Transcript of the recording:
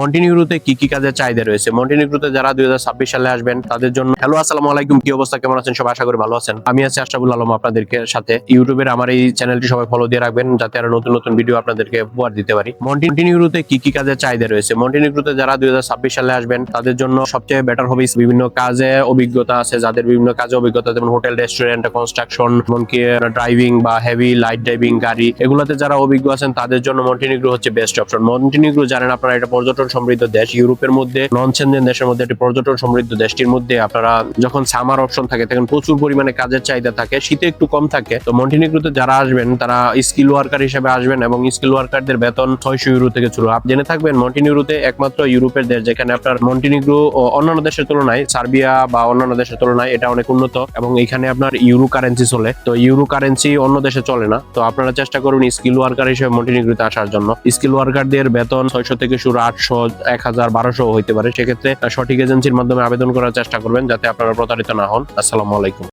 মন্টিনিগ্রোতে কি কি কাজের চাহিদা রয়েছে? মন্টিনিগ্রোতে যারা 2026 সালে আসবেন তাদের জন্য হ্যালো আসসালামু আলাইকুম, কি অবস্থা, কেমন আছেন সবাই? আশা করি ভালো আছেন। আমি আছি আশরাফুল আলম আপনাদেরকে সাথে। ইউটিউবের আমার এই চ্যানেলটি সবাই ফলো দিয়ে রাখবেন যাতে আরো নতুন নতুন ভিডিও আপনাদেরকে উপহার দিতে পারি। মন্টিনিগ্রোতে কি কি কাজের চাহিদা রয়েছে? মন্টিনিগ্রোতে যারা 2026 সালে আসবেন তাদের জন্য সবচেয়ে বেটার হবে বিভিন্ন কাজে অভিজ্ঞতা আছে, যাদের বিভিন্ন কাজে অভিজ্ঞতা, যেমন হোটেল, রেস্টুরেন্ট, কনস্ট্রাকশন, এমনকি ড্রাইভিং বা হেভি লাইট ড্রাইভিং গাড়ি, এগুলোতে যারা অভিজ্ঞ আছেন তাদের জন্য মন্টিনিগ্রো হচ্ছে বেস্ট অপশন। মন্টিনিগ্রো জানেন আপনারা, এটা পর্যটন সমৃদ্ধ দেশ। ইউরোপের মধ্যে নন সেনজেন দেশের মধ্যে একটি পর্যটন সমৃদ্ধ দেশটির মধ্যে আপনারা যখন সামার অপশন থাকে তখন প্রচুর পরিমাণে কাজের চাহিদা থাকে, শীতে একটু কম থাকে। তো মন্টিনিগ্রোতে যারা আসবেন তারা স্কিল ওয়ার্কার হিসেবে আসবেন এবং স্কিল ওয়ার্কারদের বেতন 600 ইউরো থেকে শুরু। আপনি জেনে থাকবেন মন্টিনিগ্রোতে একমাত্র ইউরোপের দেশ যেখানে আপনার মন্টিনিগ্রো অন্যান্য দেশের তুলনায়, সার্বিয়া বা অন্যান্য দেশের তুলনায় এটা অনেক উন্নত এবং এখানে আপনার ইউরো কারেন্সি চলে। তো ইউরো কারেন্সি অন্য দেশে চলে না। তো আপনারা চেষ্টা করুন স্কিল ওয়ার্কার হিসেবে মন্টিনিগ্রোতে আসার জন্য। স্কিল ওয়ার্কারদের বেতন 600 থেকে শুরু, 800, 1000, 1200 হইতে পারে। সেক্ষেত্রে সঠিক এজেন্সির মাধ্যমে আবেদন করার চেষ্টা করবেন যাতে আপনারা প্রতারিত না হন। আসসালামু আলাইকুম।